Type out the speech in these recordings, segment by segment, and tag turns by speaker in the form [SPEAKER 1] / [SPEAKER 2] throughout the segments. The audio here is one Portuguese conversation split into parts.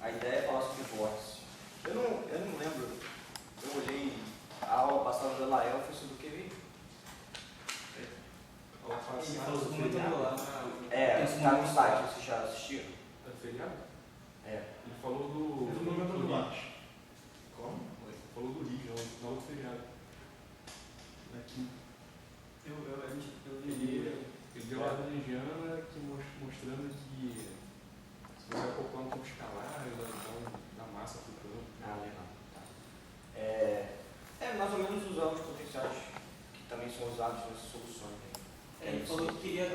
[SPEAKER 1] a ideia é falar sobre vórtice. Eu não lembro, eu olhei a aula passada da Lael, foi sobre o que vi?
[SPEAKER 2] Ele falou sobre o método lá.
[SPEAKER 1] Tá no site, vocês já assistiram?
[SPEAKER 3] É feriado?
[SPEAKER 1] É.
[SPEAKER 3] Ele falou do.
[SPEAKER 4] Ele falou do baixo.
[SPEAKER 3] Como? Ele falou do Rio, não do feriado. Aqui. Ele deu a Indiana que mostrando que você vai acoplar um campo escalar, ele vai dar massa para o campo.
[SPEAKER 1] Ah, legal. Tá. Mais ou menos os ângulos potenciais que também são usados nessas soluções.
[SPEAKER 2] Ele falou que queria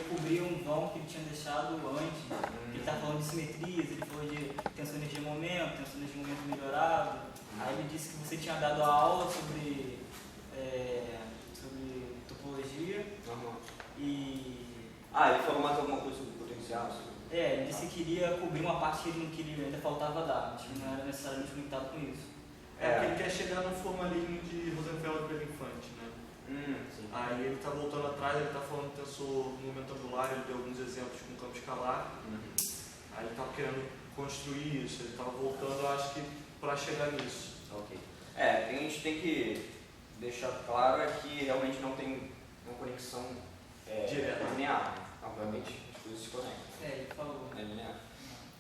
[SPEAKER 2] cobrir um vão que ele tinha deixado antes. Ele estava falando de simetrias, ele falou de tensão de energia momento, tensão de energia momento melhorado. Aí ele disse que você tinha dado a aula sobre topologia.
[SPEAKER 1] Ele falou mais alguma coisa sobre potencial?
[SPEAKER 2] Ele disse que queria cobrir uma parte que ele não queria, ainda faltava dar, mas que não era necessariamente limitado com isso.
[SPEAKER 4] Porque ele quer chegar no formalismo de Rosenfeld pelo Infante, né?
[SPEAKER 1] Sim.
[SPEAKER 4] Aí ele está voltando atrás, ele está falando do tensor momento angular, ele deu alguns exemplos com campo escalar. Aí ele estava querendo construir isso, ele estava voltando, eu acho que para chegar nisso.
[SPEAKER 1] Ok. A gente tem que deixar claro que realmente não tem uma conexão
[SPEAKER 4] direta,
[SPEAKER 1] linear. Obviamente, as coisas se conectam.
[SPEAKER 2] Ele falou.
[SPEAKER 1] É linear.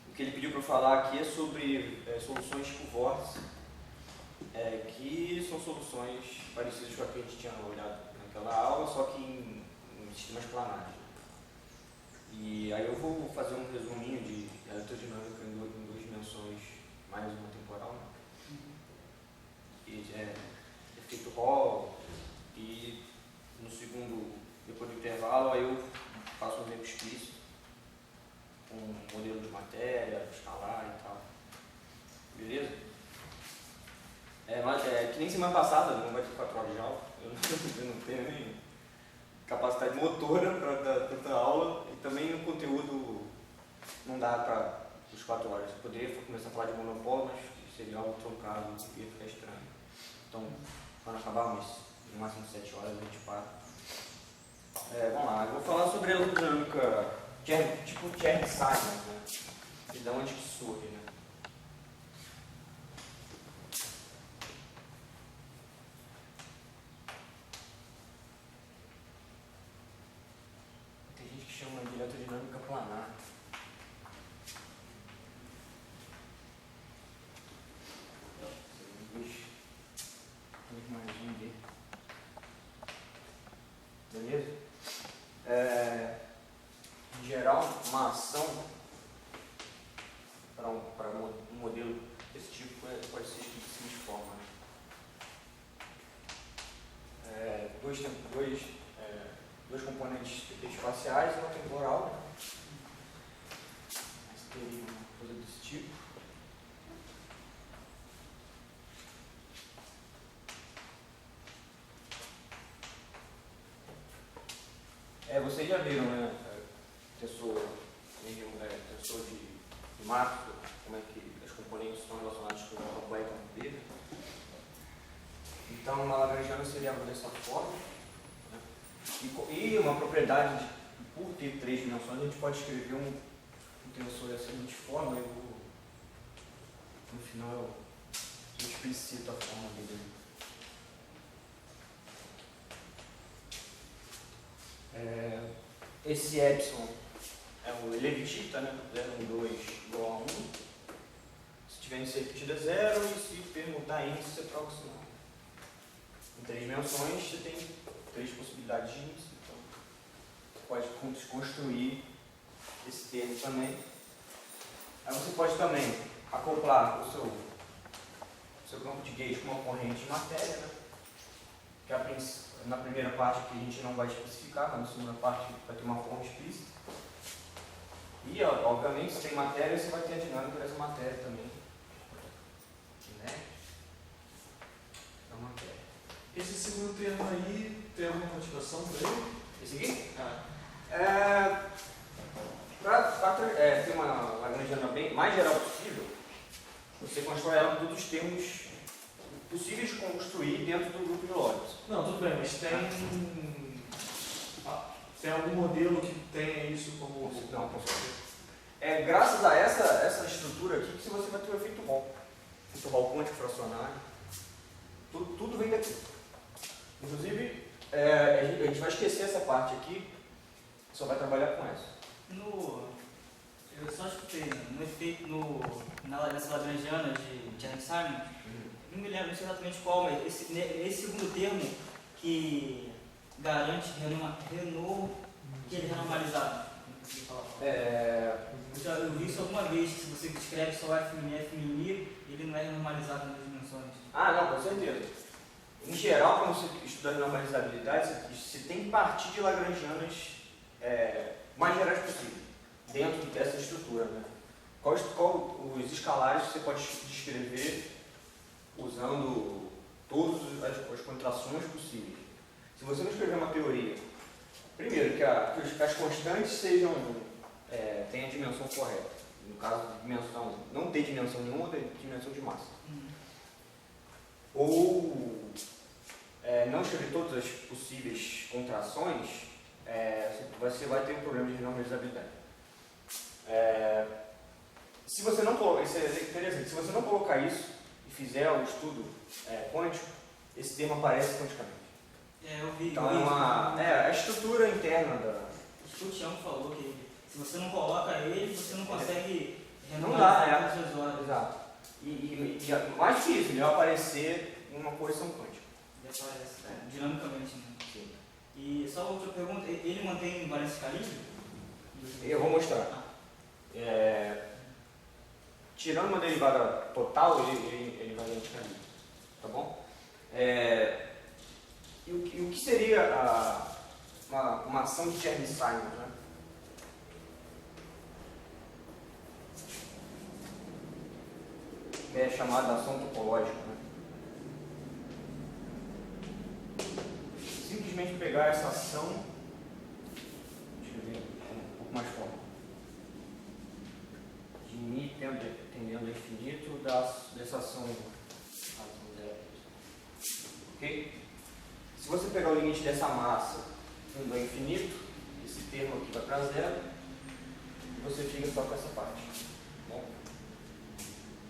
[SPEAKER 1] O que ele pediu para eu falar aqui é sobre soluções tipo vórtice, que são soluções parecidas com a que a gente tinha olhado naquela aula, só que em sistemas planares. E aí eu vou fazer um resuminho de eletrodinâmica em duas dimensões, mais uma temporal, né? Efeito Hall, e no segundo, depois do intervalo, aí eu faço um exemplo explícito, com um modelo de matéria, escalar e tal. Beleza? Mas que nem semana passada, não vai ter 4 horas de aula, eu não tenho nem capacidade motora para dar tanta aula, e também o conteúdo não dá para os 4 horas. Eu poderia começar a falar de monopólio, mas seria algo truncado, ia ficar estranho. Então, quando acabar, mas no máximo 7 horas a gente para. Vamos lá, eu vou falar sobre a aerodinâmica tipo Chern-Simons, né? E de onde que surge, né? Tem gente que chama de eletrodinâmica planar. Beleza? Em geral, uma ação para um modelo desse tipo pode ser escrito da seguinte forma. Dois componentes espaciais e uma temporal. Mas teria uma coisa desse tipo. Vocês já viram, né? Tensor de Maxwell, como é que os componentes estão relacionados com o campo E e o campo B. Então, uma lagrangiana seria algo dessa forma. Né? E uma propriedade, por ter 3 dimensões, a gente pode escrever um tensor da seguinte forma. Eu vou, no final, eu explicito a forma dele. Esse epsilon é o Levi-Tita, né? 0,12 igual a 1. Se tiver índice repetido é 0 e se permutar índice é proximal. Em 3 dimensões você tem 3 possibilidades de índice, então você pode construir esse termo também. Aí você pode também acoplar o seu campo de gauge com uma corrente de matéria, né? Que na primeira parte que a gente não vai especificar, mas na segunda parte vai ter uma forma explícita. E, obviamente, se tem matéria, você vai ter a dinâmica dessa matéria também. Né? Da matéria.
[SPEAKER 4] Esse segundo termo aí, tem alguma motivação para ele?
[SPEAKER 1] Esse aqui? Para ter uma lagrangiana bem mais geral possível, você constrói ela com todos os termos possíveis de construir dentro do grupo de Lorentz.
[SPEAKER 4] Não, tudo bem, mas tem algum modelo que tenha isso como...
[SPEAKER 1] Não, com certeza. É graças a essa estrutura aqui que você vai ter o efeito Hall. Efeito Hall quântico fracionário. Tudo vem daqui. Inclusive, a gente vai esquecer essa parte aqui, só vai trabalhar com essa.
[SPEAKER 2] Eu só escutei, no efeito, nessa lagrangiana de Einstein, não me lembro, não sei exatamente qual, mas esse segundo termo que garante que ele é renormalizado. Eu vi isso alguma vez, que se você escreve só F', ele não é renormalizado nas dimensões.
[SPEAKER 1] Ah, não, com certeza. Em geral, quando você estuda normalizabilidade, você tem que partir de lagrangianas mais gerais possível, dentro dessa estrutura. Né? Qual os escalares você pode descrever usando todas as contrações possíveis. Se você não escrever uma teoria, primeiro, que as constantes tenham a dimensão correta. No caso de dimensão, não ter dimensão nenhuma, ter dimensão de massa. Ou não escrever todas as possíveis contrações, você vai ter um problema de renormalizabilidade. Se você não colocar, isso é interessante, se você não colocar isso e fizer o estudo quântico, esse termo aparece quanticamente.
[SPEAKER 2] Eu vi.
[SPEAKER 1] Então a estrutura interna da.
[SPEAKER 2] O Tião falou que se você não coloca ele, você não consegue
[SPEAKER 1] Não dá,
[SPEAKER 2] renovar as suas horas.
[SPEAKER 1] Exato. E mais que isso, ele vai aparecer em uma correção quântica.
[SPEAKER 2] Ele aparece, dinamicamente. Né?
[SPEAKER 1] Sim.
[SPEAKER 2] E só outra pergunta, ele mantém valência Calibre?
[SPEAKER 1] Eu vou mostrar. Tirando uma derivada total, ele vai indicar isso. Tá bom? E o que seria uma ação de Chern-Simons, né? Que é chamada ação topológica. Né? Simplesmente pegar essa ação, deixa eu ver um pouco mais formal, de μ tendendo ao infinito dessa ação zero. Ok? Se você pegar o limite dessa massa indo ao infinito, esse termo aqui vai para zero, e você fica só com essa parte. Bom,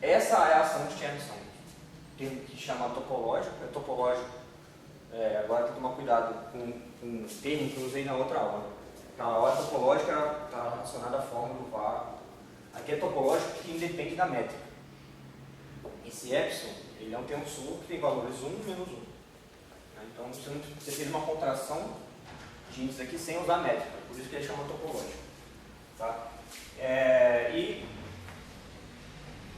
[SPEAKER 1] essa é a ação de Chern-Simons. Termo que chama topológico, é topológico. Agora tem que tomar cuidado com o termo que eu usei na outra aula. Né? A aula topológica está relacionada à forma do vácuo. Aqui é topológico que independe da métrica. Esse epsilon, ele é um tensor que tem valores 1 e menos 1. Então você fez uma contração de índice aqui sem usar métrica, por isso que ele chama topológico. Tá? E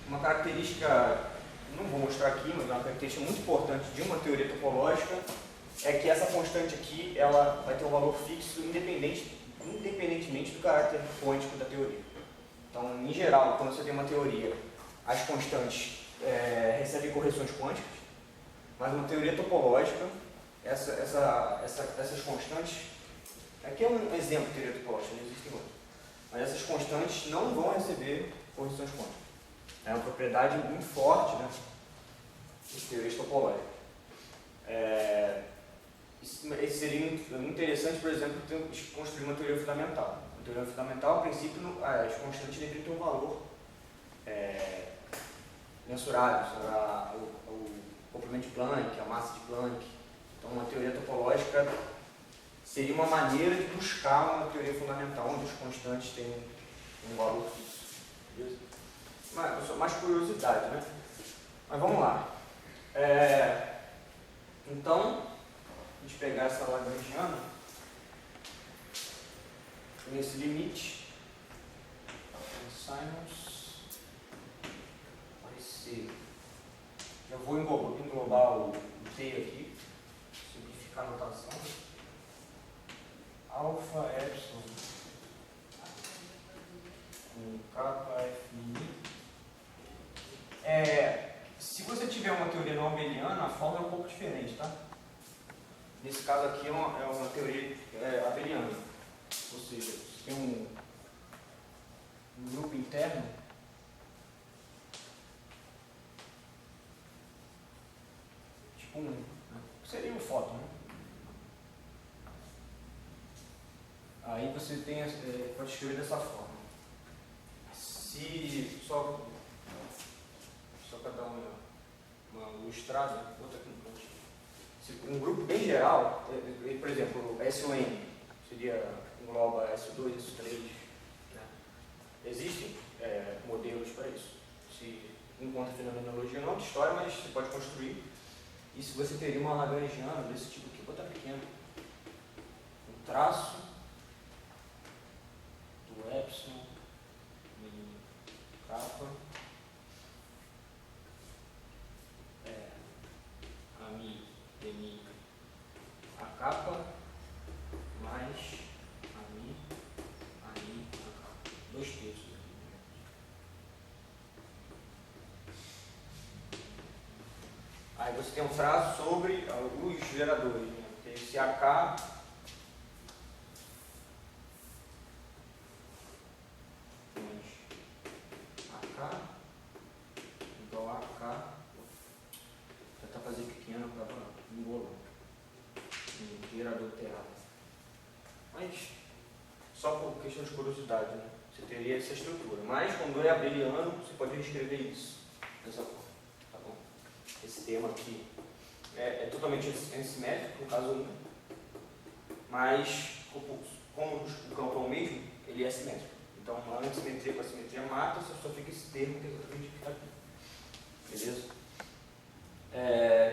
[SPEAKER 1] uma característica, não vou mostrar aqui, mas uma característica muito importante de uma teoria topológica é que essa constante aqui ela vai ter um valor fixo independentemente do caráter quântico da teoria. Então, em geral, quando você tem uma teoria, as constantes recebem correções quânticas, mas uma teoria topológica, essas constantes, aqui é um exemplo de teoria topológica, não existem outras, mas essas constantes não vão receber correções quânticas. É uma propriedade muito forte, né, de teorias topológicas. Isso seria muito interessante, por exemplo, construir uma teoria fundamental. Uma teoria fundamental, a princípio, as constantes deveriam ter um valor mensurável, o comprimento de Planck, a massa de Planck. Então, uma teoria topológica seria uma maneira de buscar uma teoria fundamental onde os constantes têm um valor fixo. Beleza? Mais curiosidade, né? Mas vamos lá. Então, a gente pegar essa lagrangiana, nesse limite, Simons vai ser. Eu vou englobar o T aqui, simplificar a notação. Alfa, epsilon, com kappa, f. Se você tiver uma teoria não abeliana, a forma é um pouco diferente, tá? Nesse caso aqui é uma teoria abeliana, ou seja, você tem um grupo interno tipo seria um fóton, né? Aí você pode escrever dessa forma. Se só para dar uma ilustrada, outra aqui no cantinho. Se um grupo bem geral, por exemplo, SON, seria, engloba S2, S3, né? Existem modelos para isso. Se encontra fenomenologia, não de história, mas você pode construir. E se você teria uma lagrangiana desse tipo aqui, vou botar pequeno, um traço do epsilon em capa, a mi, a capa, mais a mi, a capa. 2/3. Aí você tem um traço sobre os geradores, né? Tem esse AK, igual a AK, vou tentar fazer pequeno para embolar, um gerador terra. Mas, só por questão de curiosidade, né? Você teria essa estrutura. Mas, quando é abeliano, você pode reescrever isso dessa forma, tá bom? Esse tema aqui é totalmente assimétrico, no caso 1, mas, como o campo é o mesmo, ele é assimétrico. Então, a antissimetria com a simetria mata, só fica esse termo que é exatamente o que está aqui. Beleza?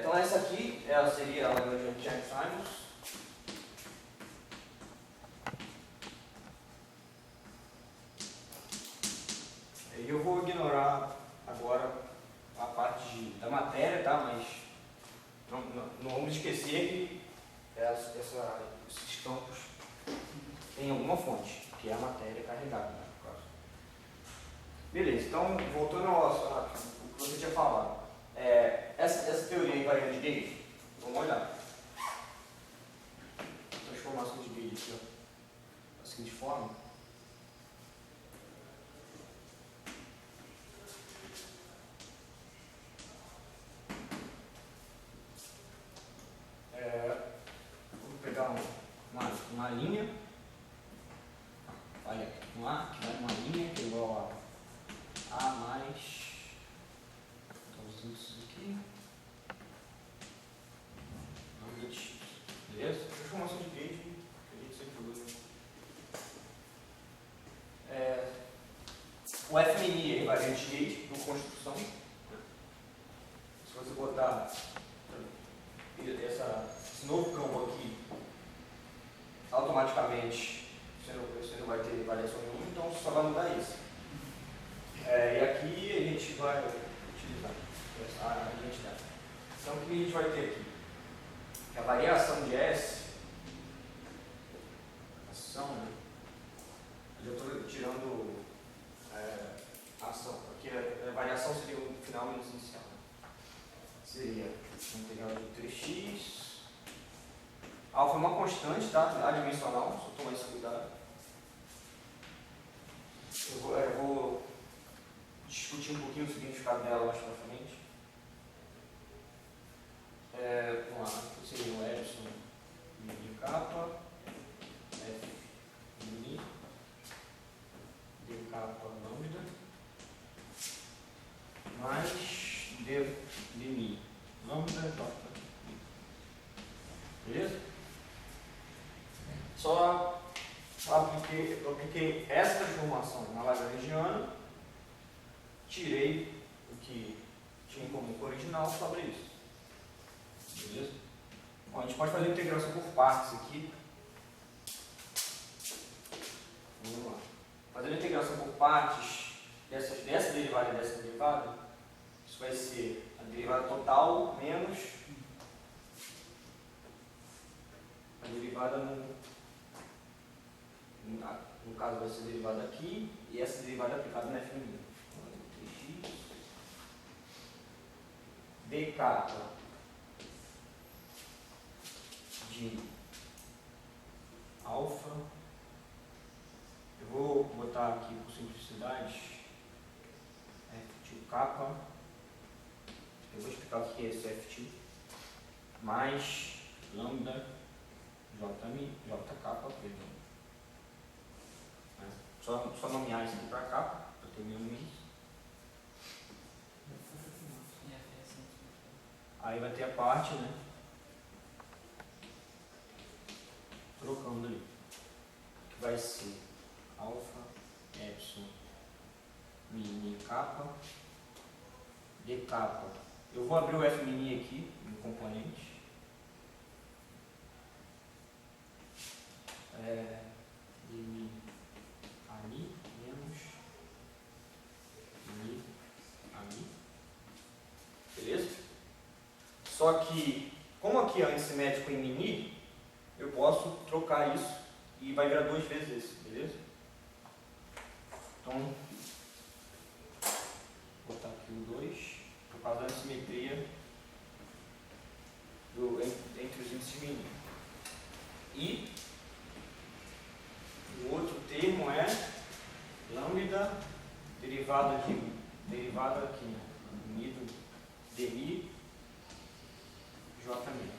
[SPEAKER 1] Então, essa aqui seria a Lagrangian Chern-Simons. E eu vou ignorar agora a parte da matéria, tá? Mas não vamos esquecer que esses campos têm alguma fonte, que é a matéria carregada, né, no caso. Beleza, então voltando ao que você tinha falado. Essa teoria invariante de Gauge, vamos olhar. Transformação de Gauge aqui, ó, da seguinte forma. Vou pegar uma linha, olha, uma linha que é igual a mais, então isso aqui, lambda de x, beleza? Transformação de Gauge, acredito sem problema. O FMI é invariante de Gauge por construção. Se você botar esse novo campo aqui, automaticamente você não vai ter variação nenhuma, então você só vai mudar isso. E aqui a gente vai utilizar a identidade. Então o que a gente vai ter aqui? Que a variação de S, ação, né? Eu estou tirando a ação, porque a variação seria o final menos inicial. Seria a integral de 3x. Alfa é uma constante, tá? Adimensional, só tomar esse cuidado. Eu vou discutir um pouquinho o significado dela mais pra frente. Vamos lá, seria o epsilon de capa, F de mi, de capa lambda, mais de mi, lambda j. Beleza? Só eu apliquei essa transformação na lagrangiana, tirei o que tinha em comum com o original sobre isso. Beleza? Bom, a gente pode fazer a integração por partes aqui. Vamos lá. Fazendo a integração por partes dessa derivada e dessa derivada, isso vai ser a derivada total menos a derivada no caso vai ser derivada aqui e essa derivada aplicada na FMI. D capa de alfa. Eu vou botar aqui por simplicidade F2 capa. Eu vou explicar o que é esse F2. Mais lambda J capa, perdão. Só nomear isso aqui para capa, para ter o mesmo isso. Aí vai ter a parte, né? Trocando ali. Que vai ser alfa, epsilon, mini, kappa, d kappa. Eu vou abrir o f mini aqui, no componente. D mini ali, menos mini ali. Beleza? Só que, como aqui é antissimétrico em mini, eu posso trocar isso e vai virar 2 vezes esse, beleza? Então, vou botar aqui o 2, por causa da assimetria entre os índices mini. E o outro termo é lambda derivado aqui, né? Unido dmi j mi.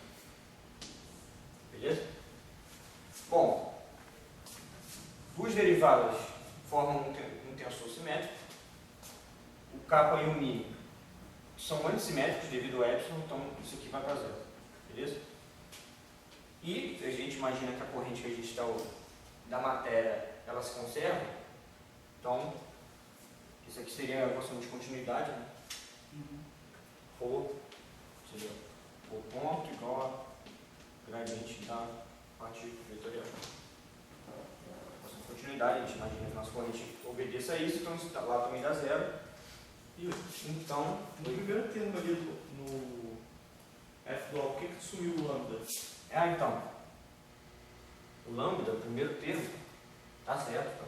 [SPEAKER 1] Beleza? Bom, duas derivadas formam um tensor simétrico. O kappa e o mi são antissimétricos devido ao epsilon, então isso aqui vai para zero. Beleza? E a gente imagina que a corrente que a gente está da matéria, ela se conserva. Então, isso aqui seria a equação de continuidade, né? Rho, seja o ponto igual a gradiente da parte vetorial. Equação de continuidade, a gente imagina que a nossa corrente obedeça a isso, então isso lá também dá zero. E então,
[SPEAKER 4] No primeiro termo ali no F do A, por que sumiu o lambda?
[SPEAKER 1] então, o lambda, o primeiro termo, tá certo.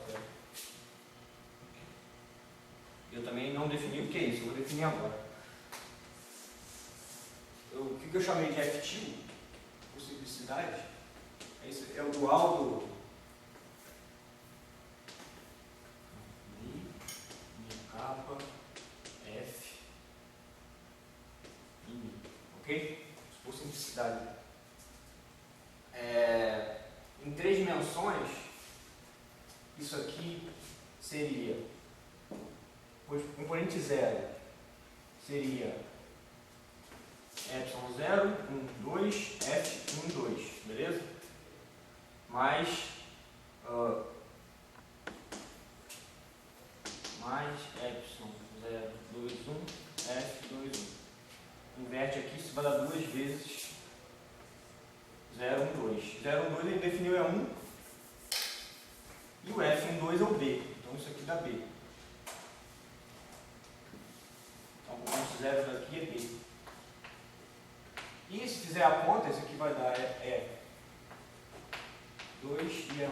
[SPEAKER 1] Eu também não defini o que é isso, eu vou definir agora. O que eu chamei de F-til, por simplicidade, é o dual do mi, kappa, F e mi, ok? Por simplicidade. Em 3 dimensões, isso aqui seria, o componente 0 seria epsilon 0, 1, 2, f, 1, 2, beleza? Mais epsilon 0, 2, 1, f, 2, 1. Inverte aqui, isso vai dar 2 vezes 0, 1, 2. 0, 1, 2 ele definiu é 1 e o f, 1, 2 é o b. Então isso aqui dá b. Então o componente 0 daqui é b. E se fizer a conta, isso aqui vai dar 2 e 1. Se não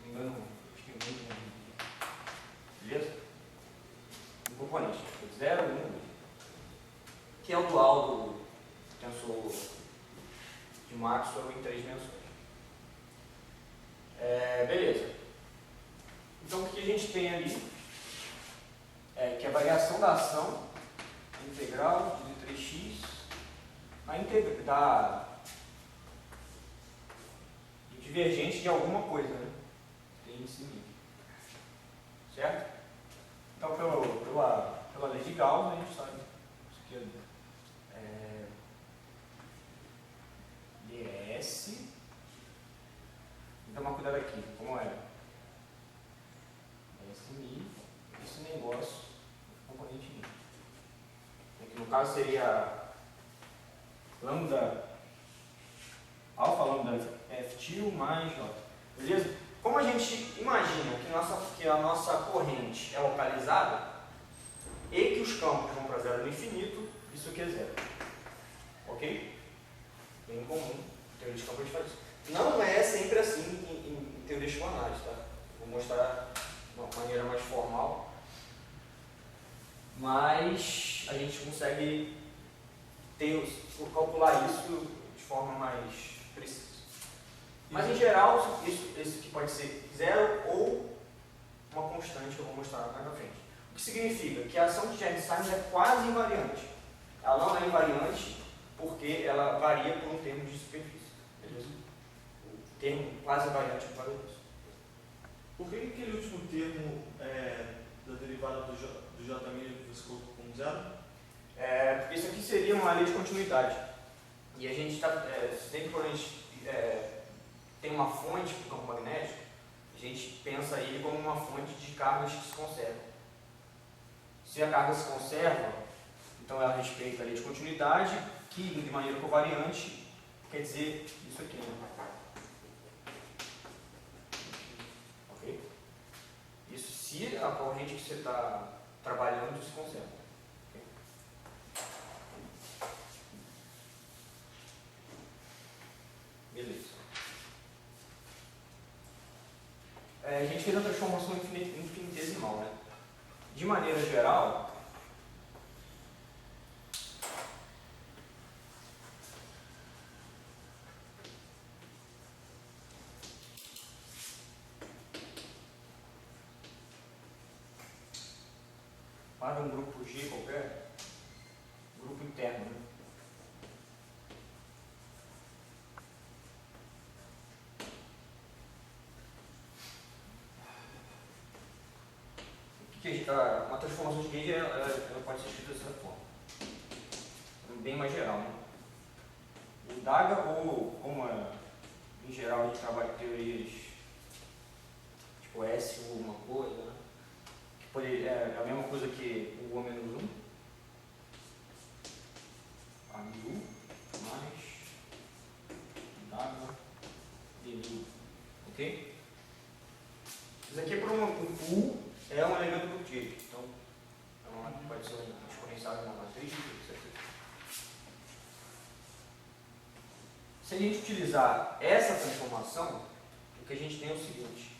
[SPEAKER 1] me engano, acho que é muito, né? Beleza? Um componente 0, 1, 2. Que é o dual do tensor de Maxwell em 3 dimensões. Beleza. Então o que a gente tem ali é que a variação da ação, a integral de 3x, divergente de alguma coisa, né? Tem em si. Certo? Então pela lei de Gauss a gente sabe isso aqui é ds. Então tomar cuidado aqui, como é? Esse negócio, componente mi. Aqui no caso seria lambda, alfa lambda f-til mais j. Beleza? Como a gente imagina que a nossa corrente é localizada e que os campos vão para zero no infinito, isso aqui é zero. Ok? Bem comum. Em teoria de campo a gente faz isso. Não é sempre assim em teorias clonais, tá? Vou mostrar de uma maneira mais formal. Mas a gente consegue calcular isso de forma mais precisa. Mas em geral, isso aqui pode ser zero ou uma constante que eu vou mostrar mais na frente. O que significa que a ação de Chern-Simons é quase invariante. Ela não é invariante porque ela varia por um termo de superfície. Beleza? O termo quase invariante é por causa disso.
[SPEAKER 4] Por que aquele último termo do J1000 você colocou como 0?
[SPEAKER 1] Porque isso aqui seria uma lei de continuidade. E a gente está, sempre quando a gente tem uma fonte para o campo magnético, a gente pensa ele como uma fonte de cargas que se conservam. Se a carga se conserva, então ela respeita a lei de continuidade, que de maneira covariante quer dizer isso aqui. Né? Ok? Isso se a corrente que você está trabalhando se conserva. Okay? Beleza. A gente fez a transformação infinitesimal, né? De maneira geral, para um grupo G qualquer, grupo interno, né? Uma transformação de gauge ela pode ser escrita dessa forma, bem mais geral. Né? O DAGA, ou como em geral a gente trabalha com teorias tipo S ou alguma coisa, né? Que é a mesma coisa que o O-1, a μ mais DAGA dμ, ok? Isso aqui é por U é um elemento do tipo, então pode ser um exponencial de uma matriz, etc. Se a gente utilizar essa transformação, o que a gente tem é o seguinte.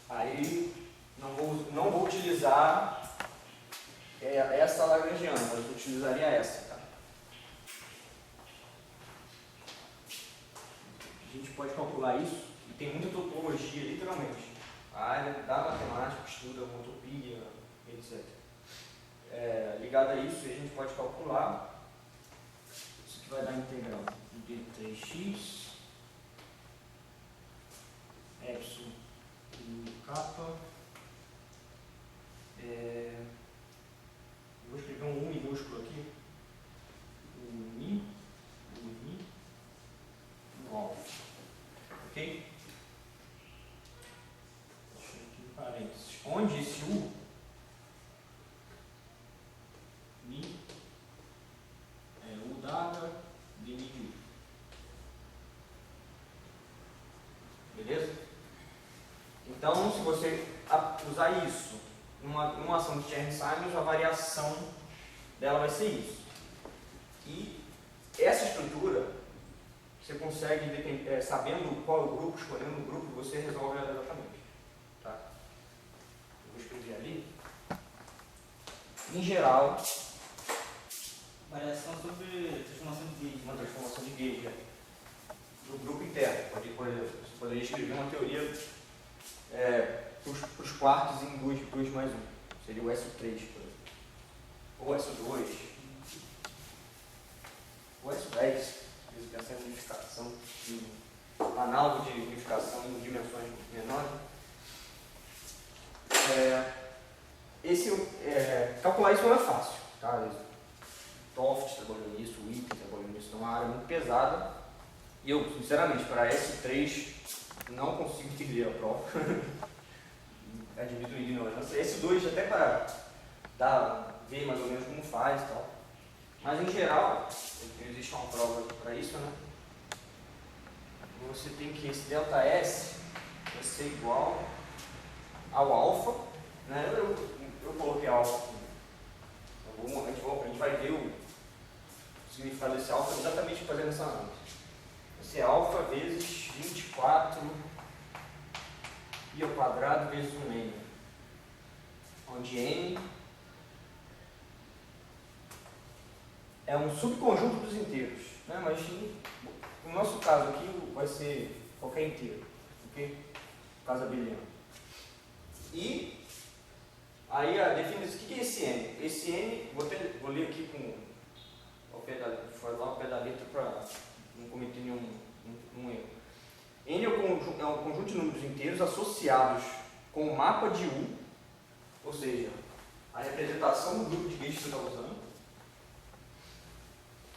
[SPEAKER 1] Aí não vou utilizar essa lagrangiana, mas eu utilizaria essa. Tá? A gente pode calcular isso, e tem muita topologia, literalmente. A área da matemática estuda homotopia, etc. Ligado a isso, a gente pode calcular. Isso aqui vai dar integral de d3x epsilon kappa. Vou escrever um U minúsculo aqui. Mi, alfa. Ok? Deixa eu aqui em parênteses. Onde esse U, Mi, U dada, dm de U. Beleza? Então, se você usar isso numa ação de Chern-Simons, a variação dela vai ser isso. E essa estrutura, você consegue, sabendo qual é o grupo, escolhendo o grupo, você resolve ela exatamente. Tá? Eu vou escrever ali. Em geral,
[SPEAKER 2] Variação sobre transformação de gauge.
[SPEAKER 1] uma transformação de gauge do grupo interno. Você poderia escrever uma teoria para os quartos em 2 mais 1. Seria o SO3, por exemplo. Ou SO2. Ou SO10. Se pensar em unificação, análogo de unificação em dimensões menores. Calcular isso não é fácil. Tá? Toft trabalhou nisso, o Witten trabalhou nisso, então é uma área muito pesada. E eu, sinceramente, para S3 não consigo entender a prova. Admito ignorância. S2 até para ver mais ou menos como faz e tal. Mas em geral, existe uma prova para isso, né? Você tem que esse ΔS vai ser igual ao alfa, né? Eu coloquei alfa aqui. Então, a gente vai ver o significado desse alfa exatamente fazendo essa análise. Vai ser alfa vezes 24 pi ao quadrado vezes 1n, onde n é um subconjunto dos inteiros, né? Mas no nosso caso aqui vai ser qualquer inteiro, ok? Caso abeliano. E aí a definição, o que é esse n? Esse n, vou ler aqui ao pé da letra para não cometer nenhum erro. N é um conjunto de números inteiros associados com o mapa de U, ou seja, a representação do grupo de gates que você está usando,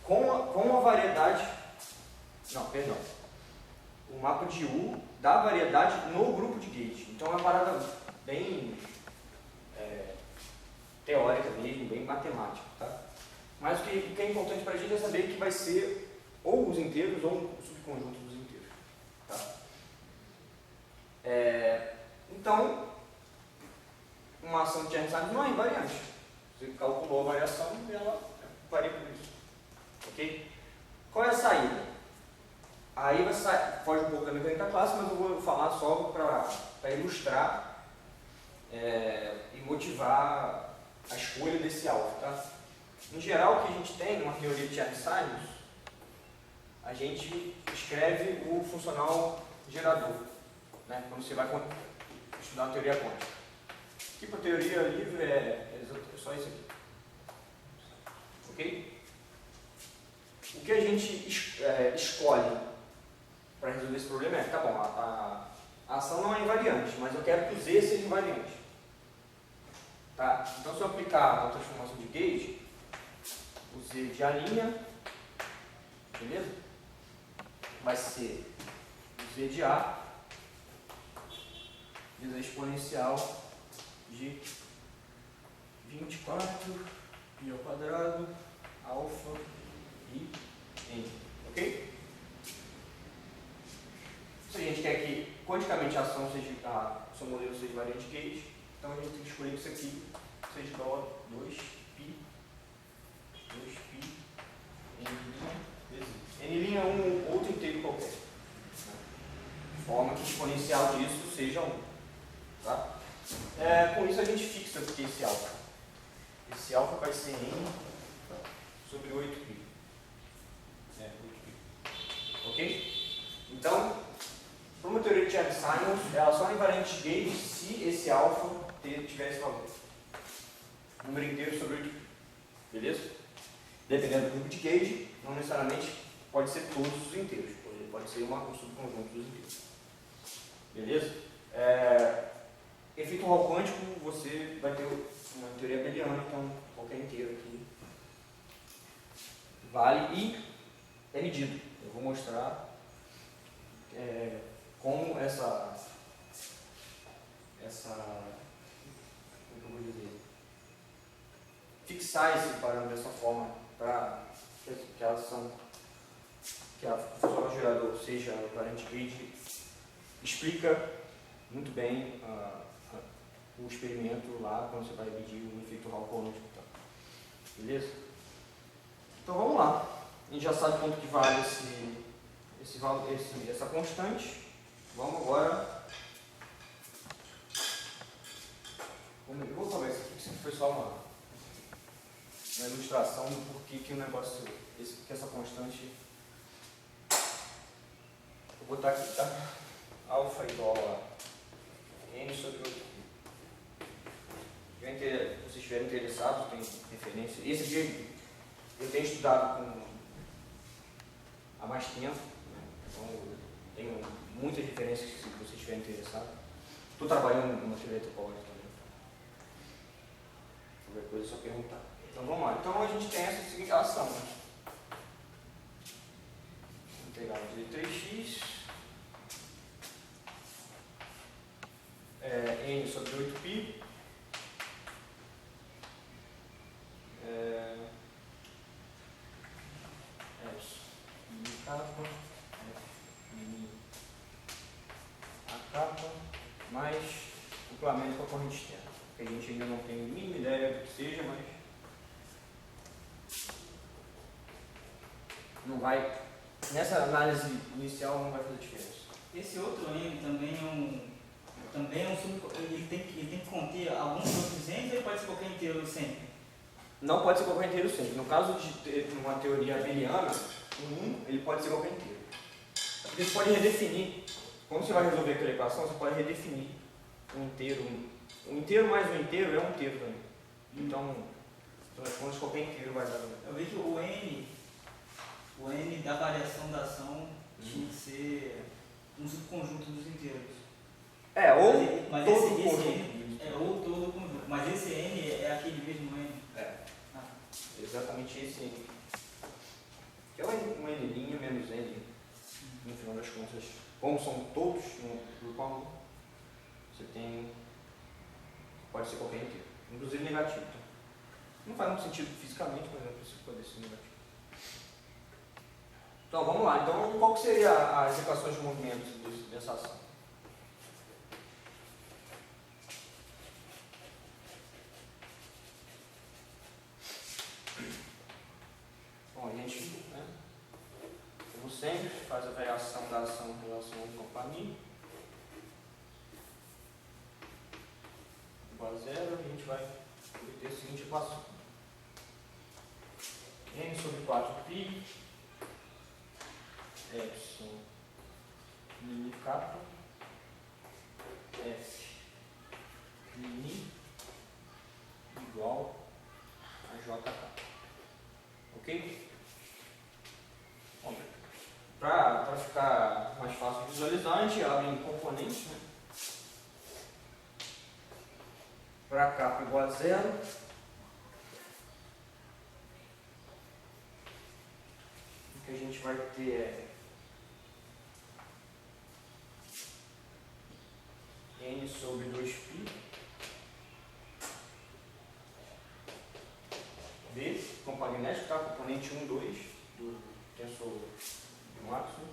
[SPEAKER 1] com a variedade, o mapa de U da variedade no grupo de gate. Então é uma parada bem teórica mesmo, bem matemática, tá? Mas o que é importante para a gente é saber que vai ser ou os inteiros ou um subconjunto dos inteiros, tá? Então, uma ação de Chern-Simons não é invariante. Você calculou a variação e ela varia por isso. Ok? Qual é a saída? Aí foge um pouco da mecânica clássica, mas eu vou falar só para ilustrar e motivar a escolha desse alvo. Tá? Em geral, o que a gente tem numa teoria de Chern-Simons, a gente escreve o funcional gerador, né? Quando você vai estudar a teoria quântica. Tipo, a teoria livre é só isso aqui. Ok? O que a gente escolhe para resolver esse problema é, tá bom, a ação não é invariante, mas eu quero que o Z seja invariante. Tá? Então, se eu aplicar a transformação de gauge, o Z de A', beleza? Vai ser o Z de A vezes a exponencial de 24 π ao quadrado, alfa e n. Ok? Se a gente quer que quanticamente a ação seja, o seu modelo seja variante gauge, então a gente tem que escolher que isso aqui seja igual a 2π n', vezes n' é um outro inteiro qualquer. De forma que o exponencial disso seja 1. Tá? Com isso a gente fixa aqui esse alfa. Esse alfa vai ser n sobre 8π. 8π. Ok? Então, para uma teoria de Chern-Simons, ela só é invariante de gauge se esse alfa tiver esse valor. Número inteiro sobre 8π. Beleza? Dependendo do grupo de gauge, não necessariamente pode ser todos os inteiros. Pode ser um subconjunto dos inteiros. Beleza? Efeito Hall quântico, você vai ter uma teoria abeliana, então qualquer inteiro aqui vale e é medido. Eu vou mostrar como como que eu vou dizer? Fixar esse parâmetro dessa forma para que a função gerador seja variante gauge explica muito bem o experimento lá quando você vai medir o efeito Hall quântico. Tá? Beleza? Então vamos lá. A gente já sabe quanto que vale essa constante. Vamos agora. Eu vou falar isso aqui, que isso foi só uma ilustração do porquê que o negócio, que essa constante. Vou botar aqui, tá? Alfa igual a n sobre 8π. Se vocês estiverem interessados, tem referência. Esse aqui eu tenho estudado há mais tempo, né? Então eu tenho muitas referências se vocês estiverem interessados. Estou trabalhando numa teoria topológica também. Qualquer coisa é só perguntar. Então vamos lá. Então a gente tem essa seguinte ação. Né? Integral de 3x n sobre 8π capa a capa mais complemento com a corrente externa. Que a gente ainda não tem a mínima ideia do que seja, mas não vai, nessa análise inicial não vai fazer diferença.
[SPEAKER 2] Esse outro N também é um ele tem que conter alguns outros N's ou ele pode ser qualquer inteiro sempre?
[SPEAKER 1] Não pode ser qualquer inteiro sempre. No caso de ter uma teoria abeliana, ele pode ser qualquer inteiro. Porque você pode redefinir. Quando você vai resolver aquela equação, você pode redefinir um inteiro. Um inteiro mais um inteiro é um inteiro também. Então, nas contas, qualquer inteiro vai dar.
[SPEAKER 2] Eu vejo o N da variação da ação tinha que ser um subconjunto dos inteiros.
[SPEAKER 1] Ou
[SPEAKER 2] Mas
[SPEAKER 1] todo
[SPEAKER 2] esse
[SPEAKER 1] conjunto.
[SPEAKER 2] N é ou todo conjunto. Mas esse N é aquele mesmo N.
[SPEAKER 1] Exatamente esse N. Que é um N' menos N. No final das contas, como são todos no grupo A1, você tem. Pode ser qualquer inteiro, inclusive negativo. Tá? Não faz muito sentido fisicamente, mas é preciso poder ser negativo. Então vamos lá. Então, qual que seria as equações de movimento dessa ação? Bom, a gente, né, como sempre, faz a variação da ação em relação ao companhia. Igual a zero, a gente vai ter a seguinte equação. N sobre 4π, epsilon mini kappa, F mini igual a JK. Ok? Bom, para ficar mais fácil de visualizar, a gente abre em componentes, né? Para K igual a zero, o que a gente vai ter é N sobre 2π B, campo magnético, tá? Componente 1, 2 do tensor de máximo,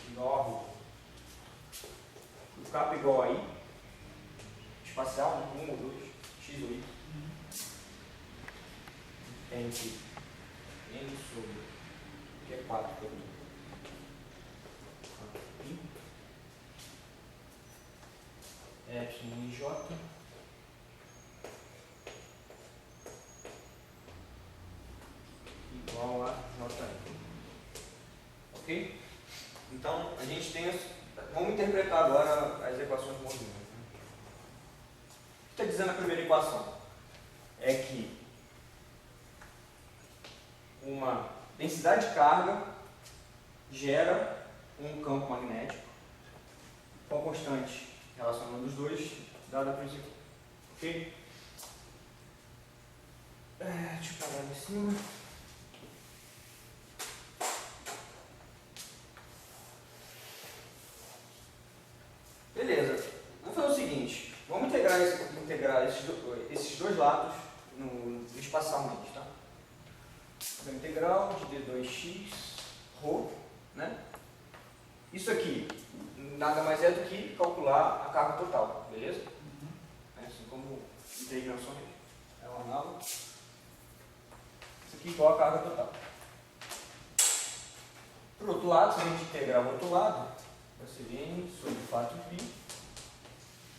[SPEAKER 1] igual o K igual a I, espacial, 1 ou 2, X ou Y, entre N sobre, que é 4 por I, Epsilon IJ, igual a JI. Ok? Então, a gente tem. Vamos interpretar agora as equações de movimento. O que está dizendo a primeira equação? É que uma densidade de carga gera um campo magnético com a constante relacionando os dois, dada a princípio. Ok? Deixa eu parar ali em cima. Beleza. Vamos fazer o seguinte. Vamos integrar esses dois lados espacialmente. Tá? A integral de d2x ρ, né? Isso aqui nada mais é do que calcular a carga total, beleza? Assim como em 3 dimensões é um análogo. Isso aqui é igual a carga total. Por outro lado, se a gente integrar o outro lado, vai ser N sobre 4π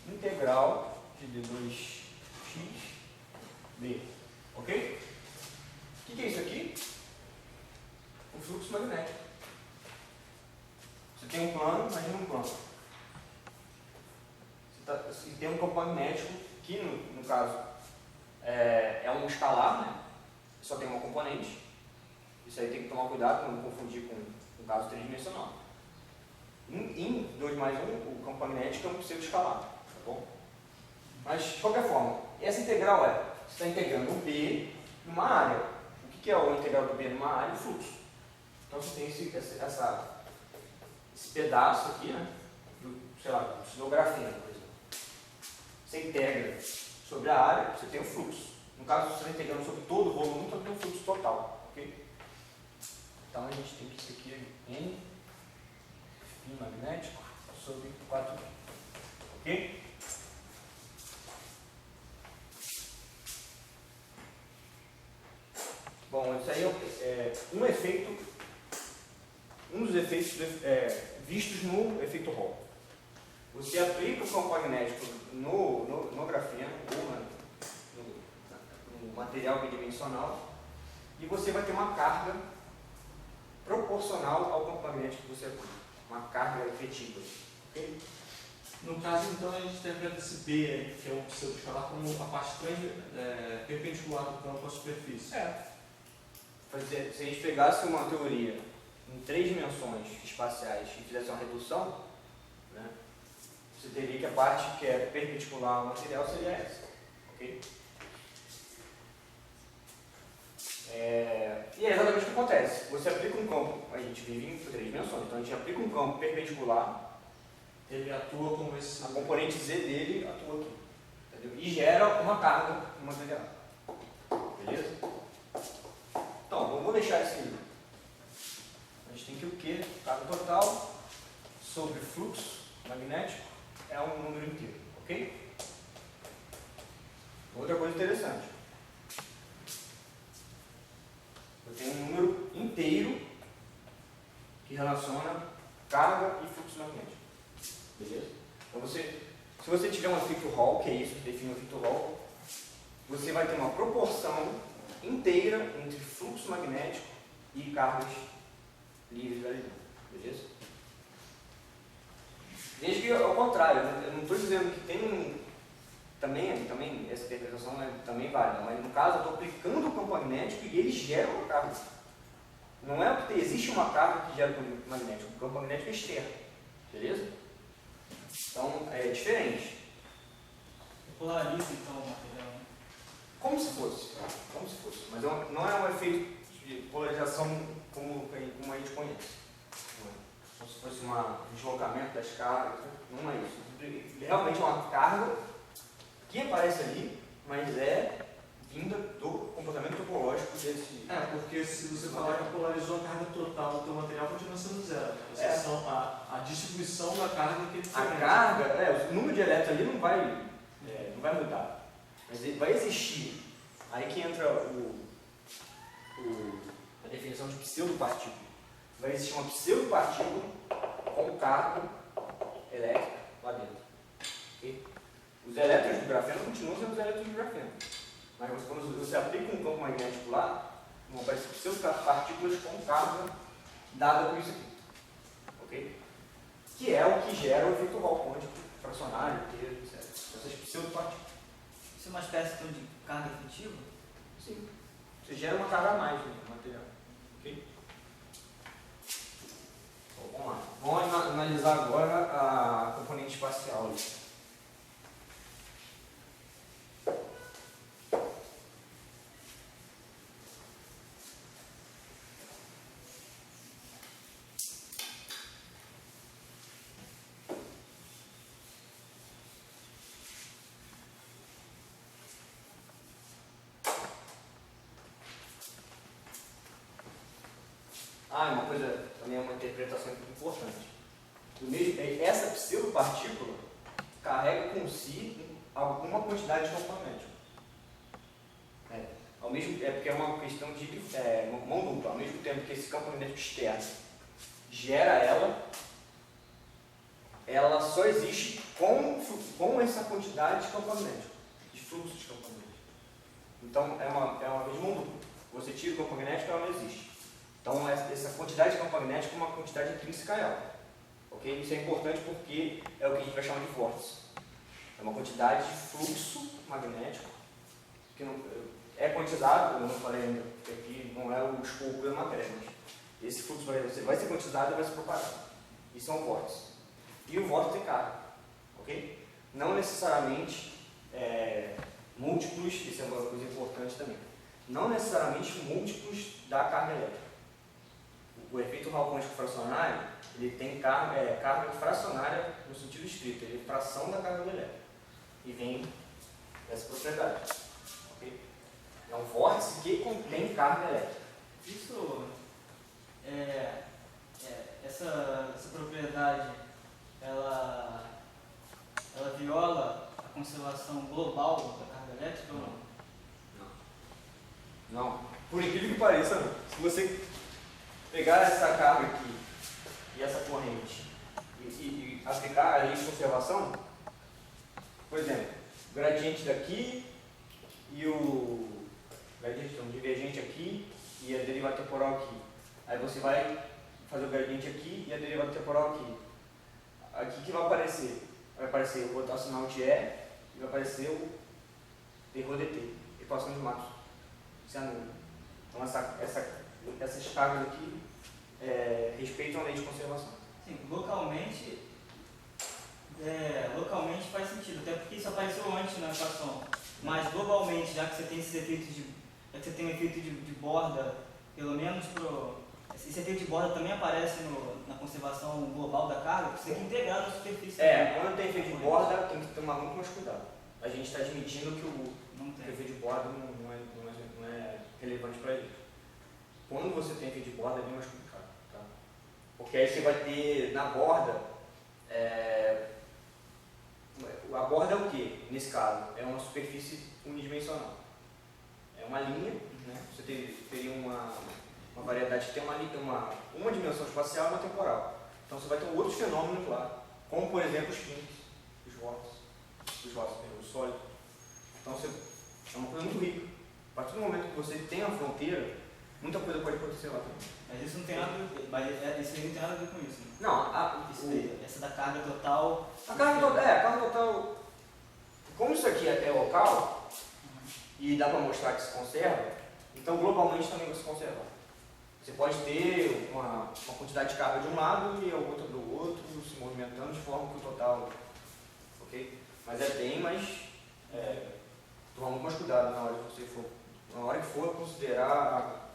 [SPEAKER 1] integral de d2x b. Ok? O que é isso aqui? O fluxo magnético. Você tem um plano, imagina um plano. Você tem um campo magnético que, no caso, é um escalar, né? Só tem uma componente. Isso aí tem que tomar cuidado para não confundir com o caso tridimensional. Em 2 mais 1, o campo magnético é um pseudo-escalar, tá bom? Mas, de qualquer forma, essa integral você está integrando o B numa área. O que é a integral do B numa área? O fluxo. Então você tem esse pedaço aqui, né? Sei lá, do grafeno, por exemplo. Você integra sobre a área, você tem o fluxo. No caso, você está integrando sobre todo o volume, então tem o fluxo total. Ok? Então a gente tem que isso aqui é N magnético sobre 4π. Ok? Bom, isso aí é um dos efeitos vistos no efeito Hall. Você aplica o campo magnético no grafeno ou no material bidimensional e você vai ter uma carga proporcional ao campo magnético que você aplica. Uma carga efetiva. Okay?
[SPEAKER 4] No caso, então, a gente interpreta esse B aí, que é um pseudo-escalar, como a parte perpendicular do campo à superfície.
[SPEAKER 1] Se a gente pegasse uma teoria em 3 dimensões espaciais e fizesse uma redução, né, você teria que a parte que é perpendicular ao material seria essa. Ok? E é exatamente o que acontece. Você aplica um campo, a gente vive em 3 dimensões, então a gente aplica um campo perpendicular,
[SPEAKER 4] Ele atua como esse.
[SPEAKER 1] a componente Z dele atua aqui. Entendeu? E gera uma carga no material. Beleza? Então, vamos deixar isso aí. A gente tem que o quê? Carga total sobre fluxo magnético é um número inteiro. Ok? Outra coisa interessante. Eu tenho um número inteiro que relaciona carga e fluxo magnético. Beleza? Então se você tiver um efeito Hall, que é isso que define o efeito Hall, você vai ter uma proporção inteira entre fluxo magnético e cargas livres ali dentro. Beleza? Desde que ao contrário, eu não estou dizendo que tem também essa interpretação também válida, mas no caso eu estou aplicando o campo magnético e ele gera uma carga. Não é porque existe uma carga que gera o campo magnético, o campo magnético é externo. Beleza? Então é diferente.
[SPEAKER 2] Polariza então o material. Né?
[SPEAKER 1] Como se fosse. Mas não é um efeito de polarização como a gente conhece. Como se fosse um deslocamento das cargas. Não é isso. Realmente é uma carga que aparece ali, mas é vinda do comportamento topológico desse.
[SPEAKER 4] Porque se você falar que polarizou a carga total do teu material, continua sendo zero. A distribuição da carga que ele
[SPEAKER 1] A carga, o número de elétrons ali não vai mudar, mas ele vai existir. Aí que entra a definição de pseudopartícula. Vai existir uma pseudopartícula com carga elétrica lá dentro. Okay? Os elétrons do grafeno continuam sendo os elétrons do grafeno. Mas quando você aplica um campo magnético lá, vão aparecer pseudopartículas com carga dada por isso aqui. Ok? Que é o que gera o efeito Hall quântico, fracionário, inteiro, etc. Essas pseudopartículas.
[SPEAKER 2] Isso é uma espécie então, de carga efetiva?
[SPEAKER 1] Sim. Você gera uma carga a mais no material. Ok? Então, vamos lá. Vamos analisar agora a componente espacial. Uma coisa, também é uma interpretação importante. Essa pseudopartícula carrega com si alguma quantidade de campo magnético. Porque é uma questão de mão dupla. Ao mesmo tempo que esse campo magnético externo gera ela só existe com essa quantidade de campo magnético, de fluxo de campo magnético. Então é uma vez de mão dupla. Você tira o campo magnético, ela não existe. Então, essa quantidade de campo magnético é uma quantidade intrínseca a ela. Okay? Isso é importante porque é o que a gente vai chamar de vórtice. É uma quantidade de fluxo magnético que não, é quantizado, eu não falei ainda, porque aqui não é o escopo da matéria, mas esse fluxo vai ser quantizado e vai se propagar. Isso é um vórtice. E o vórtice tem carga. Okay? Não necessariamente múltiplos, isso é uma coisa importante também. Não necessariamente múltiplos da carga elétrica. O efeito Hall quântico fracionário, ele tem carga fracionária no sentido estrito, ele é fração da carga elétrica. E vem dessa propriedade. Okay? É um vórtice que contém carga elétrica.
[SPEAKER 2] Isso, essa propriedade, ela viola a conservação global da carga elétrica ou não?
[SPEAKER 1] Não. Por incrível que pareça, não. Se você pegar essa carga aqui e essa corrente e aplicar a lei de conservação, por exemplo, o gradiente daqui e o divergente aqui e a derivada temporal aqui. Aí você vai fazer o gradiente aqui e a derivada temporal aqui. Aqui que vai aparecer? Vai aparecer o rotacional de E e vai aparecer o terror dt, equação de Maxwell. Isso é nulo. Então essas cargas aqui
[SPEAKER 2] na equação. Mas globalmente, já que você tem esses efeitos já que você tem um efeito de borda, pelo menos esse efeito de borda também aparece na conservação global da carga, você tem que integrar na superfície.
[SPEAKER 1] Quando tem efeito de borda, tem que tomar muito mais cuidado. A gente está admitindo que o
[SPEAKER 2] Não tem.
[SPEAKER 1] efeito de borda não é relevante para ele. Quando você tem efeito de borda, é bem mais complicado. Tá? Porque aí você vai ter na borda. A borda é o que, nesse caso? É uma superfície unidimensional. É uma linha, né? Você teria uma variedade que tem uma dimensão espacial e uma temporal. Então você vai ter outros fenômenos lá, como por exemplo os químicos, os vórtices, o sólido. Então é uma coisa muito rica. A partir do momento que você tem a fronteira, muita coisa pode acontecer lá também.
[SPEAKER 2] Mas isso não tem nada a ver, isso aí não tem nada a ver com isso. Né?
[SPEAKER 1] Não,
[SPEAKER 2] Essa da carga total.
[SPEAKER 1] a carga total, como isso aqui é local, e dá para mostrar que se conserva, então globalmente também vai se conservar. Você pode ter uma quantidade de carga de um lado e a outra do outro, se movimentando de forma que o total, ok? Mas é bem mais, tomar muito mais cuidado na hora que for considerar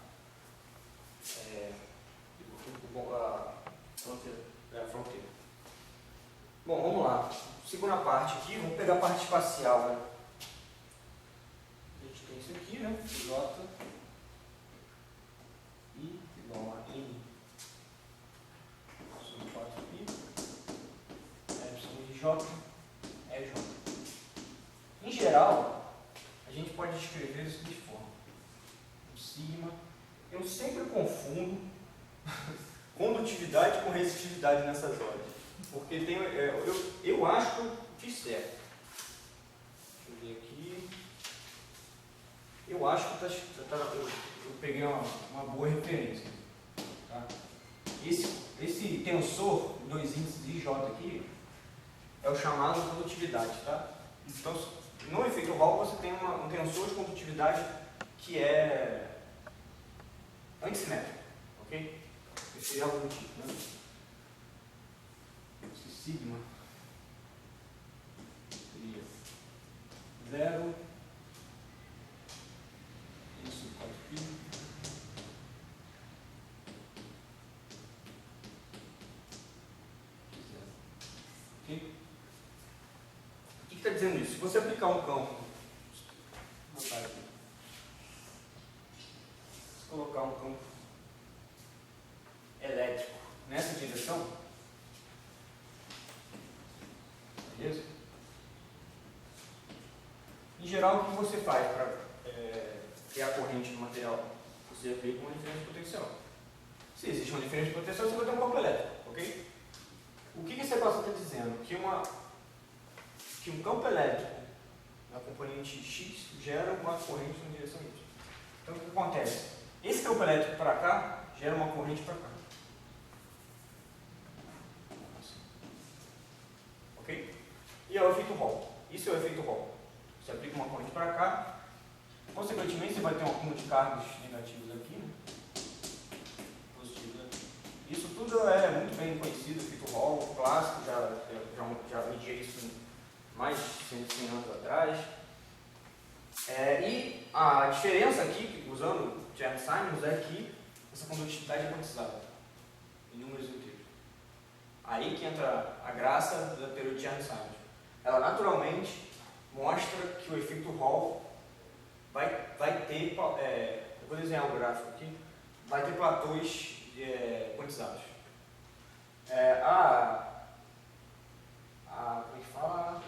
[SPEAKER 1] a fronteira. Bom, vamos lá. Segunda parte aqui, vamos pegar a parte espacial, né? A gente tem isso aqui, né? J I igual a N sobre 4π, de J é J. Em geral, a gente pode escrever da seguinte forma: um sigma. Eu sempre confundo condutividade com resistividade nessas horas, porque tem, eu acho que eu fiz certo. Deixa eu ver aqui. Eu acho que eu peguei uma boa referência. Tá? Esse tensor, dois índices de J aqui, é o chamado condutividade. Tá? Então, no efeito Hall, você tem um tensor de condutividade que é antissimétrico. Ok? Esse seria algum tipo. Né? Esse sigma seria 0. Isso, 4π. Ok? O que está dizendo isso? Se você aplicar um campo, se colocar um campo elétrico nessa direção, beleza? Em geral, o que você faz para criar corrente no material? Você aplica uma diferença de potencial. Se existe uma diferença de potencial, você vai ter um campo elétrico, ok? O que essa equação está dizendo? Que um campo elétrico na componente X gera uma corrente na direção Y. Então, o que acontece? Esse campo elétrico para cá gera uma corrente para cá. Ok? E é o efeito Hall. Isso é o efeito Hall. Você aplica uma corrente para cá, consequentemente você vai ter um acúmulo de cargas negativas aqui, né? Positivos aqui. Isso tudo é muito bem conhecido, o efeito Hall clássico, já media isso mais de 100 anos atrás. E a diferença aqui, usando Chern-Simons, é que essa condutividade é quantizada em números inteiros. Aí que entra a graça da teoria de Chern-Simons. Ela naturalmente mostra que o efeito Hall vai ter, eu vou desenhar um gráfico aqui, vai ter platôs quantizados. Como é que fala?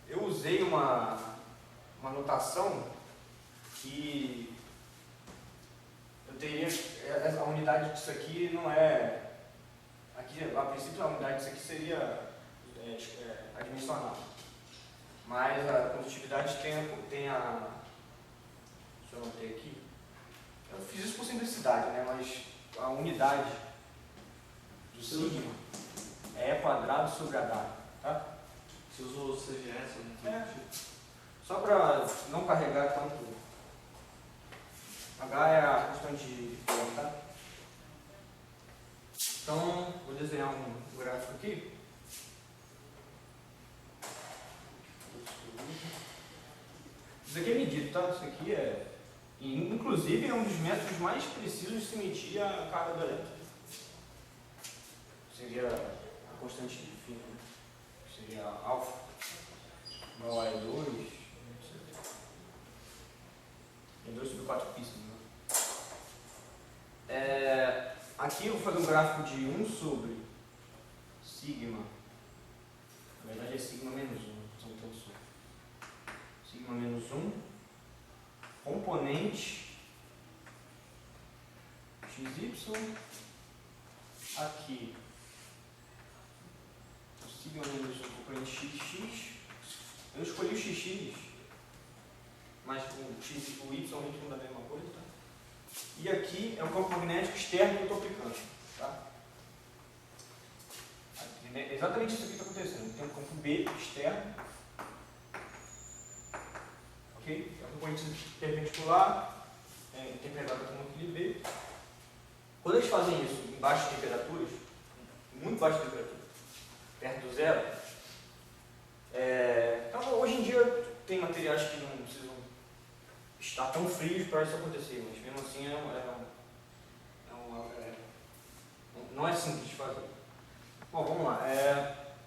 [SPEAKER 1] Eu usei uma notação que eu teria, a unidade disso aqui não é, aqui a princípio a unidade disso aqui seria adimensional, mas a condutividade tem a, deixa eu anotar aqui, eu fiz isso por simplicidade, né, mas a unidade do sigma é quadrado sobre H, tá?
[SPEAKER 4] Você usou o CGS?
[SPEAKER 1] Só para não carregar tanto. H é a constante de forma, tá? Então, vou desenhar um gráfico aqui. Isso aqui é medido, tá? Isso aqui é... Inclusive é um dos métodos mais precisos de se medir a carga do elétron. Seria a constante de φ, né? Seria alfa igual a E2, E2 sobre 4 π, né? Aqui eu vou fazer um gráfico de 1 sobre sigma, na verdade é sigma menos 1, são tensões. Sigma menos 1, componente XY, aqui o sigma menos 1, componente XX, eu escolhi o XX, mas o Y não dá a mesma coisa, tá? E aqui é o campo magnético externo que eu estou aplicando, tá? Exatamente isso aqui está acontecendo. Tem um campo B externo, ok? É um componente perpendicular, interpretado como aquele B. Quando eles fazem isso em baixas temperaturas, muito baixa temperatura, perto do zero, então, hoje em dia tem materiais que não precisam estar tão frios para isso acontecer, mas mesmo assim não é simples de fazer. Bom, vamos lá.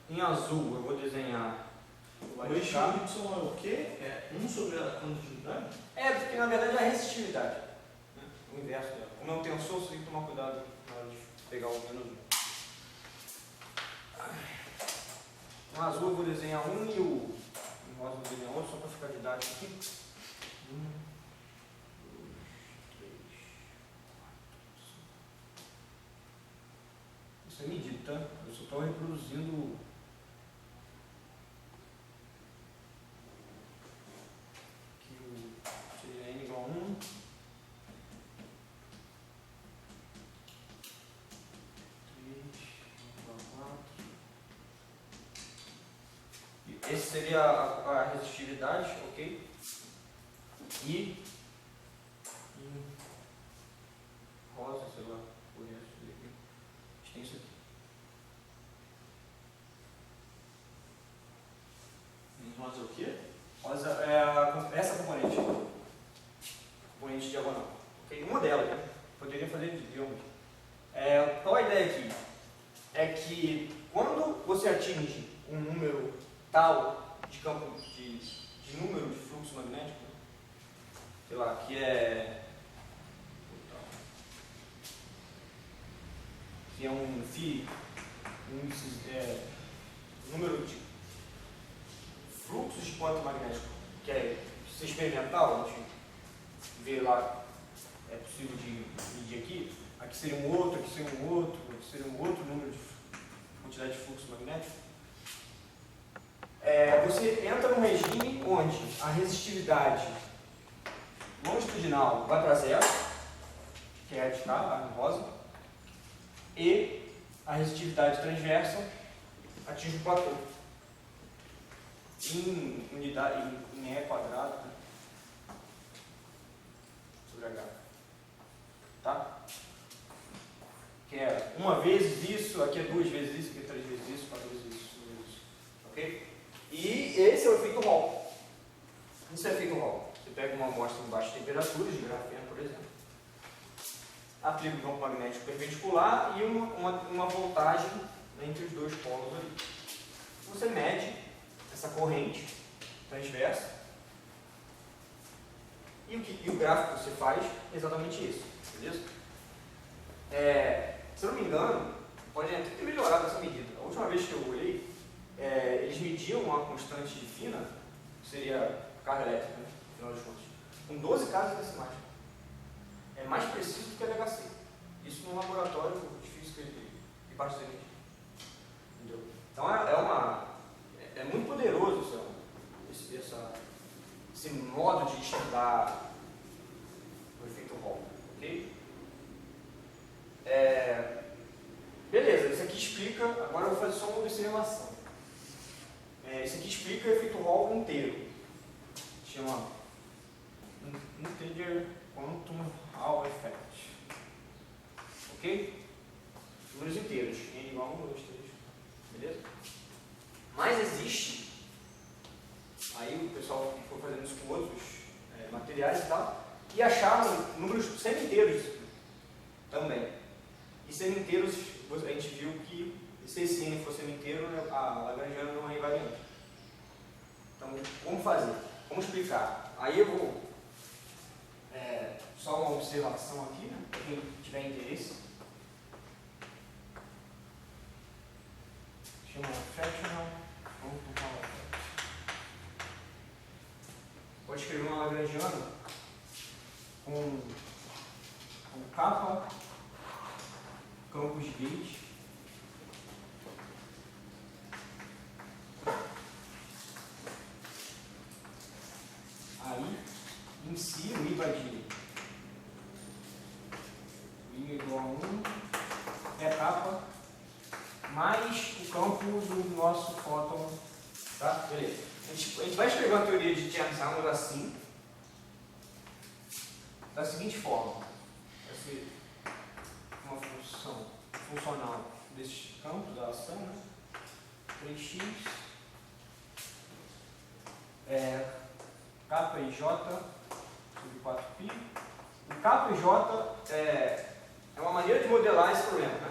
[SPEAKER 1] Em azul eu vou desenhar
[SPEAKER 4] O eixo Y é o quê? É 1 sobre a condutividade?
[SPEAKER 1] porque na verdade é a resistividade, né? O inverso dela. Como é um tensor, você tem que tomar cuidado na hora de pegar o menos 1. No azul eu vou desenhar um e o rosa eu vou desenhar outro, só para ficar didático aqui. 1, 2, 3, 4, 5. Isso é medido, tá? Eu só estou reproduzindo. Aqui seria n igual a 1. 4. Esse seria a resistividade, ok? E rosa, sei lá, por isso aqui. A gente tem isso aqui.
[SPEAKER 4] Rosa é o quê?
[SPEAKER 1] Rosa é essa componente. Componente diagonal. Ok? Uma delas, né? Poderia fazer de onde? Qual a ideia aqui? É que quando você atinge um número tal de campo de número de fluxo magnético, sei lá, que é um φ, número de fluxos de ponto magnético, que é experimental, a gente vê lá, é possível de medir aqui seria um outro, aqui seria um outro, aqui seria um outro número de quantidade de fluxo magnético. Você entra num regime onde a resistividade longitudinal vai para zero, que é a de cá, lá no rosa, e a resistividade transversa atinge o platô. Em unidade, em E quadrado, né? Sobre H. Tá? Que é uma vezes isso, aqui é 2 vezes isso, aqui é 3 vezes isso, 4 vezes isso, 5 vezes isso. Ok? E esse é o efeito Hall. Isso é o efeito Hall. Você pega uma amostra em baixa temperatura, de grafeno, por exemplo, aplica um campo magnético perpendicular e uma voltagem entre os dois polos ali. Você mede essa corrente transversa e o gráfico que você faz é exatamente isso, beleza? Se eu não me engano, pode até ter melhorado essa medida. A última vez que eu olhei, eles mediam uma constante fina, que seria a carga elétrica, né, no final das contas, com 12 casas decimais. É mais preciso do que a LHC. Isso num laboratório de física de partes energia. Entendeu? Então é muito poderoso esse modo de estudar o efeito Hall. Ok? Beleza, isso aqui explica. Agora eu vou fazer só uma observação. Isso aqui explica o efeito Hall inteiro. Chama Integer Quantum Hall Effect. Ok? Números inteiros. N igual a 1, 2, 3. Beleza? Mas existe. Aí o pessoal ficou fazendo isso com outros se esse N for seno inteiro, a lagrangiana não é invariante. Então, como fazer? Como explicar? Aí eu vou, só uma observação aqui, né, para quem tiver interesse. Chama fractional. Vamos tentar lá. Pode escrever uma lagrangiana com capa, campos de gauge. Aí, em si, o I vai de I igual a 1 é capa mais o campo do nosso fóton. Tá? Beleza. A gente vai escrever uma teoria de Chern-Simons assim, da seguinte forma. Vai ser uma função funcional desses campos da ação, né? 3x K e J sobre 4π. O K e J é uma maneira de modelar esse problema, né?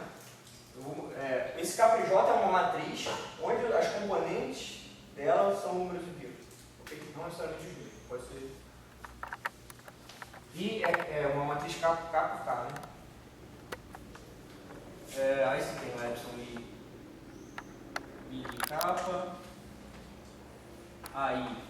[SPEAKER 1] Esse K e J é uma matriz onde as componentes dela são números inteiros. Okay? Não necessariamente os números, pode ser. E é uma matriz K por K, né? Aí você tem o epsilon I de capa, aí